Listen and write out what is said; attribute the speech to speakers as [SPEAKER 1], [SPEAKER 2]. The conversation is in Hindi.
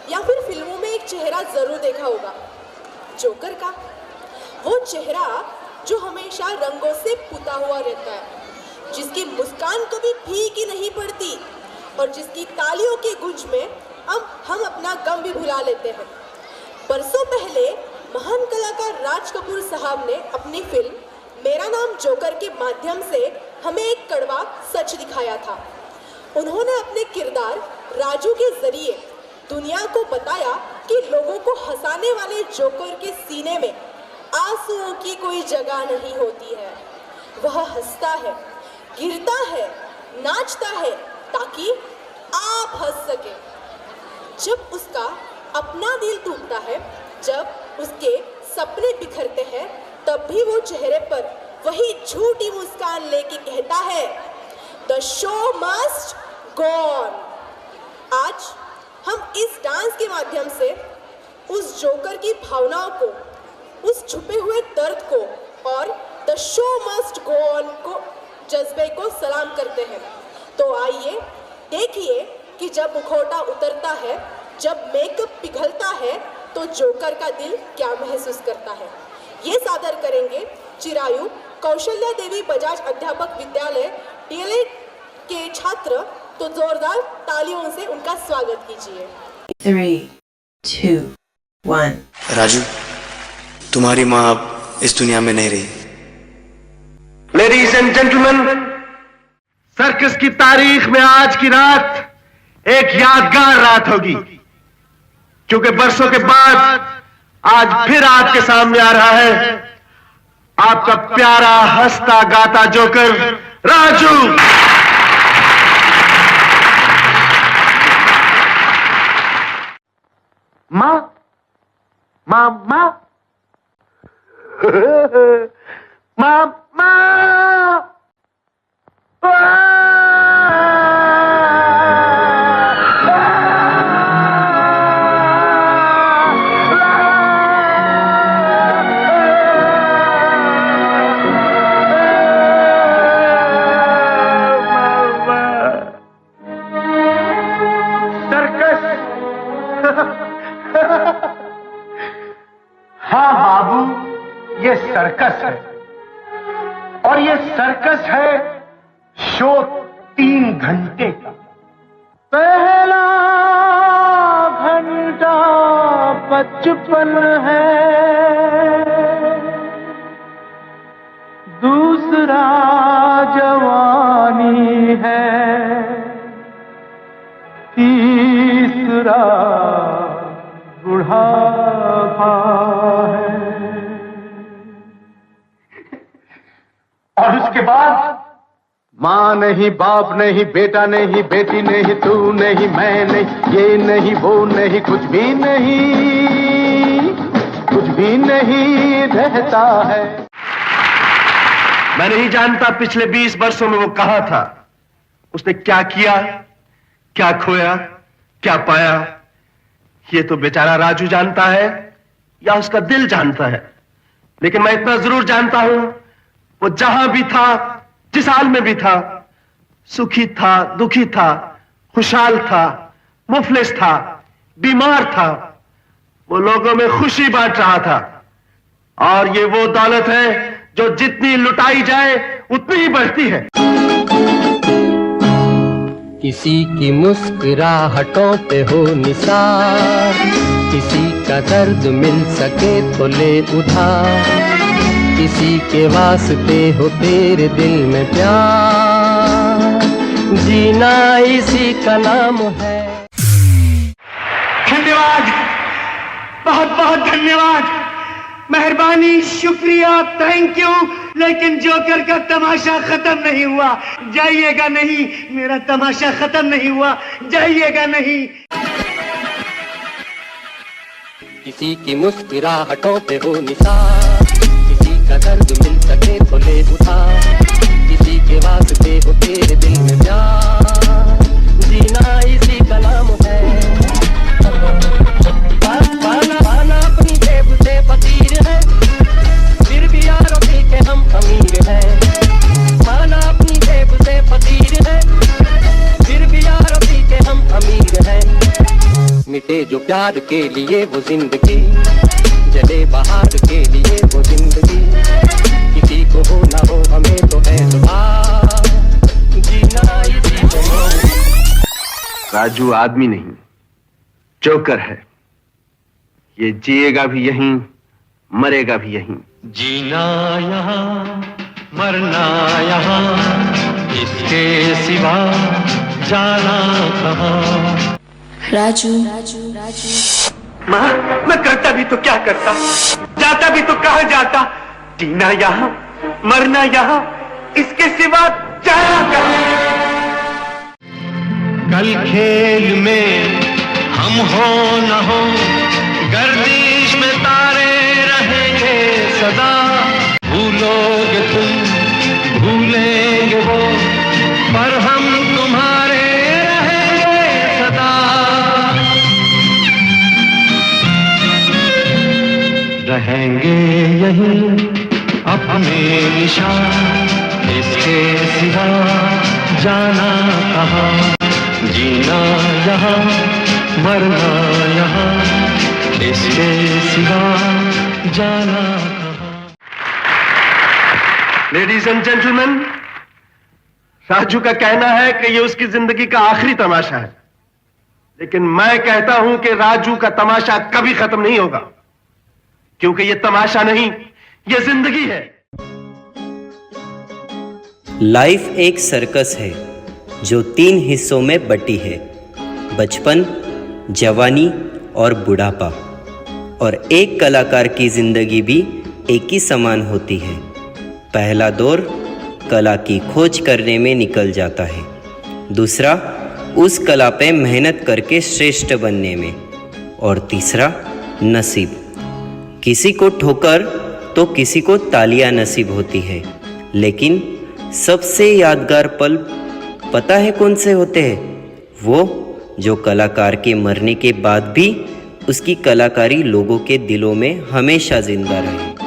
[SPEAKER 1] या फिर फिल्मों में एक चेहरा जरूर देखा होगा, जोकर का। वो चेहरा जो हमेशा रंगों से पुता हुआ रहता है, जिसकी मुस्कान कभी फीकी नहीं पड़ती और जिसकी तालियों की गूंज में हम अपना गम भी भुला लेते हैं। बरसों पहले महान कलाकार राज कपूर साहब ने अपनी फिल्म मेरा नाम जोकर के माध्यम से हमें एक कड़वा सच दिखाया था। उन्होंने अपने किरदार राजू के जरिए दुनिया को बताया कि लोगों को हंसाने वाले जोकर के सीने में आंसुओं की कोई जगह नहीं होती है। वह हंसता है, गिरता है, नाचता है ताकि आप हंस सके। जब उसका अपना दिल टूटता है, जब उसके सपने बिखरते हैं, तब भी वो चेहरे पर वही झूठी मुस्कान लेके कहता है, the show must go on. आज हम इस डांस के माध्यम से उस जोकर की भावनाओं को, उस छुपे हुए दर्द को और the show must go on को, जज्बे को सलाम करते हैं। तो आइए देखिए कि जब मुखौटा उतरता है, जब मेकअप पिघलता है, तो जोकर का दिल क्या महसूस करता है। ये सादर करेंगे चिरायु कौशल्या देवी बजाज अध्यापक विद्यालय डीएलएड के छात्र। तो जोरदार तालियों से उनका स्वागत कीजिए।
[SPEAKER 2] 3, 2, 1।
[SPEAKER 3] राजू, तुम्हारी माँ अब इस दुनिया में नहीं रही।
[SPEAKER 4] लेडीज एंड जेंटलमैन, सर्कस की तारीख में आज की रात एक यादगार रात होगी, क्योंकि बरसों के बाद आज फिर आपके सामने आ रहा है आपका प्यारा हंसता गाता जोकर राजू। मां मां मां मां मां हाँ बाबू, ये सर्कस है और ये सर्कस है शो 3 घंटे का। पहला घंटा बचपन है, दूसरा जवानी है, तीसरा बुढ़ापा है और उसके बाद माँ नहीं, बाप नहीं, बेटा नहीं, बेटी नहीं, तू नहीं, मैं नहीं, ये नहीं, वो नहीं, कुछ भी नहीं, कुछ भी नहीं रहता है। मैं नहीं जानता पिछले 20 वर्षों में वो कहाँ था, उसने क्या किया, क्या खोया, क्या पाया। ये तो बेचारा राजू जानता है या उसका दिल जानता है। लेकिन मैं इतना जरूर जानता हूं, वो जहां भी था, जिस हाल में भी था, सुखी था, दुखी था, खुशहाल था, मुफलिस था, बीमार था, वो लोगों में खुशी बांट रहा था। और ये वो दौलत है जो जितनी लुटाई जाए उतनी ही बढ़ती है।
[SPEAKER 5] किसी की मुस्कुराहटों पे हो निसार, किसी का दर्द मिल सके तो ले उधार, किसी के वास्ते हो तेरे दिल में प्यार, जीना इसी का नाम है।
[SPEAKER 4] धन्यवाद, बहुत बहुत धन्यवाद, मेहरबानी, शुक्रिया, थैंक यू। लेकिन जोकर का तमाशा खत्म नहीं हुआ, जाइएगा नहीं, मेरा तमाशा खत्म नहीं हुआ, जाइएगा नहीं।
[SPEAKER 5] किसी की मुस्कुराहटों पे हो निसार, किसी का दर्द मिल सके तो ले उधार, किसी के वास्ते हो तेरे दिल में प्यार, जीना इसी का नाम है। पाना अपनी जेब से फकीर है, फिर भी यारों के हम अमीर हैं। पाना अपनी जेब से फकीर है, फिर भी यारों के हम अमीर हैं। जीते जो प्यार के लिए वो जिंदगी, जले बहार के लिए वो जिंदगी, किसी को हो ना हो हमें तो एतबार, जीना इसी को।
[SPEAKER 4] राजू आदमी नहीं, जोकर है। ये जिएगा भी यहीं, मरेगा भी यहीं।
[SPEAKER 5] जीना यहाँ मरना यहाँ, इसके सिवा जाना कहाँ।
[SPEAKER 6] राजू
[SPEAKER 4] माँ, मैं करता भी तो क्या करता, जाता भी तो कहाँ जाता। जीना यहाँ मरना यहाँ, इसके सिवा जाना कहाँ।
[SPEAKER 5] कल खेल में हम हो न हो, गर्दिश में तारे रहेंगे सदा। भूलोगे तुम भूलेंगे वो, पर हम तुम्हारे रहेंगे सदा। रहेंगे यहीं अपने निशान, इसके सिवा जाना कहाँ। जीना यहाँ मरना यहाँ, इसके सिवा जाना कहाँ।
[SPEAKER 4] लेडीज एंड जेंटलमैन, राजू का कहना है कि ये उसकी जिंदगी का आखिरी तमाशा है, लेकिन मैं कहता हूं कि राजू का तमाशा कभी खत्म नहीं होगा, क्योंकि ये तमाशा नहीं, ये जिंदगी है।
[SPEAKER 7] लाइफ एक सर्कस है जो 3 हिस्सों में बटी है, बचपन, जवानी और बुढ़ापा। और एक कलाकार की जिंदगी भी एक ही समान होती है। पहला दौर कला की खोज करने में निकल जाता है, दूसरा उस कला पे मेहनत करके श्रेष्ठ बनने में, और तीसरा नसीब। किसी को ठोकर तो किसी को तालियां नसीब होती है, लेकिन सबसे यादगार पल पता है कौन से होते हैं? वो जो कलाकार के मरने के बाद भी उसकी कलाकारी लोगों के दिलों में हमेशा जिंदा रहे।